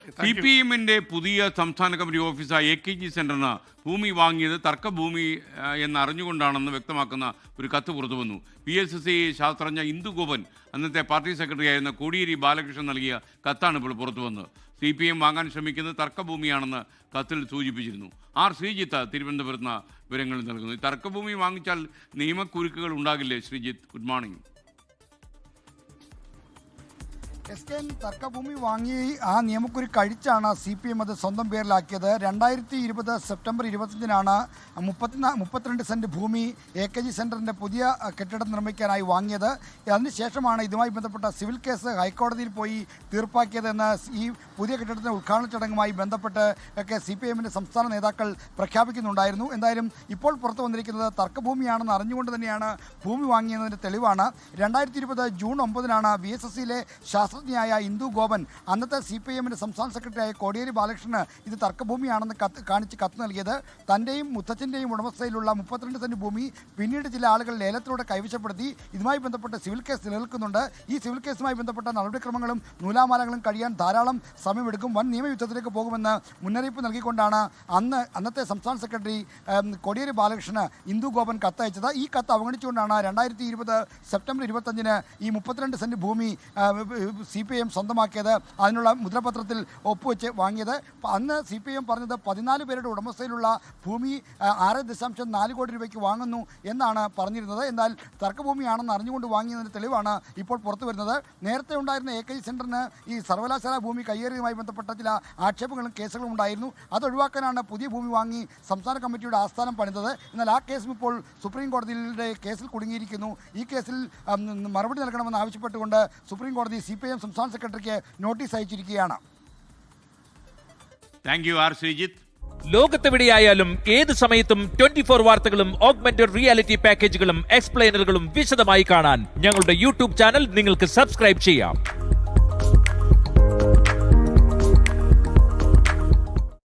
CPM-ന്റെ പുതിയ സംസ്ഥാന committee ഓഫീസായ AKG സെന്ററിന് ഭൂമി വാങ്ങിയത് തർക്കഭൂമി എന്നറിഞ്ഞുകൊണ്ടാണെന്ന് വ്യക്തമാക്കുന്ന ഒരു കത്ത് പുറത്തു വന്നു. PSSI ശാസ്ത്രജ്ഞ ഇന്ദുഗോപൻ അന്നത്തെ പാർട്ടി സെക്രട്ടറിയായിരുന്ന കോടിയേരി ബാലകൃഷ്ണൻ നൽകിയ കത്താണ് ഇപ്പോൾ പുറത്തു വന്നത്. CPM വാങ്ങാൻ ശ്രമിക്കുന്നത് തർക്കഭൂമിയാണെന്ന് കത്തിൽ സൂചിപ്പിച്ചിരുന്നു. R. ശ്രീജിത്ത് തിരുവനന്തപുരത്ത് വിവരങ്ങൾ നൽകുന്നു. ഈ തർക്കഭൂമി വാങ്ങിച്ചാൽ നിയമക്കുരുക്കുകൾ ഉണ്ടാകില്ലേ? Sreejith, good morning. തർക്കഭൂമി വാങ്ങി ആ നിയമക്കുരുക്ക് കഴിച്ചാണ് CPM അത് സ്വന്തം പേരിലാക്കിയത്. 2020 സെപ്റ്റംബർ 25-നാണ് 32 സെന്റ് ഭൂമി AKG സെന്ററിന്റെ പുതിയ കെട്ടിടം നിർമ്മിക്കാനായി വാങ്ങിയത്. അതിനുശേഷമാണ് ഇതുമായി ബന്ധപ്പെട്ട സിവിൽ കേസ് ഹൈക്കോടതിയിൽ പോയി തീർപ്പാക്കിയതെന്ന് ഈ പുതിയ കെട്ടിടത്തിന്റെ ഉദ്ഘാടന ചടങ്ങുമായി ബന്ധപ്പെട്ട് ഒക്കെ CPM-ന്റെ സംസ്ഥാന നേതാക്കൾ പ്രഖ്യാപിക്കുന്നുണ്ടായിരുന്നു. എന്തായാലും ഇപ്പോൾ പുറത്തു വന്നിരിക്കുന്നത് തർക്കഭൂമിയാണെന്ന് അറിഞ്ഞുകൊണ്ട് തന്നെയാണ് ഭൂമി വാങ്ങിയതിന്റെ തെളിവാണ്. 2020 ജൂൺ 9-നാണ് VSSയിലെ ശാസ്ത്രജ്ഞയായ ഇന്ദു ഗോപൻ അന്നത്തെ CPM-ന്റെ സംസ്ഥാന സെക്രട്ടറിയായ കോടിയേരി ബാലകൃഷ്ണന് ഇത് തർക്കഭൂമിയാണെന്ന് കാണിച്ച് കത്ത് നൽകിയത്. തൻ്റെയും മുത്തച്ഛൻ്റെയും ഉടമസ്ഥയിലുള്ള 32 സെന്റ് ഭൂമി പിന്നീട് ചില ആളുകൾ ലേലത്തിലൂടെ കൈവശപ്പെടുത്തി. ഇതുമായി ബന്ധപ്പെട്ട് സിവിൽ കേസ് നിലനിൽക്കുന്നുണ്ട്. ഈ സിവിൽ കേസുമായി ബന്ധപ്പെട്ട നടപടിക്രമങ്ങളും നൂലാമാലകളും കഴിയാൻ ധാരാളം സമയമെടുക്കും. വൻ നിയമയുദ്ധത്തിലേക്ക് പോകുമെന്ന് മുന്നറിയിപ്പ് നൽകിക്കൊണ്ടാണ് അന്നത്തെ സംസ്ഥാന സെക്രട്ടറി കോടിയേരി ബാലകൃഷ്ണന് ഇന്ദു ഗോപൻ കത്തയച്ചത്. ഈ കത്ത് അവഗണിച്ചുകൊണ്ടാണ് 2020 സെപ്റ്റംബർ 25-ന് ഈ 32 സെന്റ് ഭൂമി CPM സ്വന്തമാക്കിയത്. അതിനുള്ള മുദ്രപത്രത്തിൽ ഒപ്പുവെച്ച് വാങ്ങിയത്. അന്ന് CPM പറഞ്ഞത് 14 പേരുടെ ഉടമസ്ഥയിലുള്ള ഭൂമി 6.4 കോടി രൂപയ്ക്ക് വാങ്ങുന്നു എന്നാണ് പറഞ്ഞിരുന്നത്. എന്നാൽ തർക്കഭൂമിയാണെന്ന് അറിഞ്ഞുകൊണ്ട് വാങ്ങിയതിൻ്റെ തെളിവാണ് ഇപ്പോൾ പുറത്തു വരുന്നത്. നേരത്തെ ഉണ്ടായിരുന്ന AKG സെന്ററിന് ഈ സർവകലാശാല ഭൂമി കയ്യേറിയതുമായി ബന്ധപ്പെട്ട ചില ആക്ഷേപങ്ങളും കേസുകളും ഉണ്ടായിരുന്നു. അതൊഴിവാക്കാനാണ് പുതിയ ഭൂമി വാങ്ങി സംസ്ഥാന കമ്മിറ്റിയുടെ ആസ്ഥാനം പണിതത്. എന്നാൽ ആ കേസും ഇപ്പോൾ സുപ്രീം കോടതിയുടെ കേസിൽ കുടുങ്ങിയിരിക്കുന്നു. ഈ കേസിൽ മറുപടി നൽകണമെന്ന് ആവശ്യപ്പെട്ടുകൊണ്ട് സുപ്രീം കോടതി CPM സംസ്ഥാന സെക്രട്ടറിക്ക് നോട്ടീസ് അയച്ചിരിക്കുകയാണ്. Thank you, R. ശ്രീജിത്ത്. ലോകത്തെവിടെയായാലും ഏത് സമയത്തും 24 വാർത്തകളും ഓഗ്മെന്റഡ് റിയാലിറ്റി പാക്കേജുകളും എക്സ്പ്ലെയിനറുകളും വിശദമായി കാണാൻ ഞങ്ങളുടെ YouTube ചാനൽ നിങ്ങൾക്ക് സബ്സ്ക്രൈബ് ചെയ്യാം.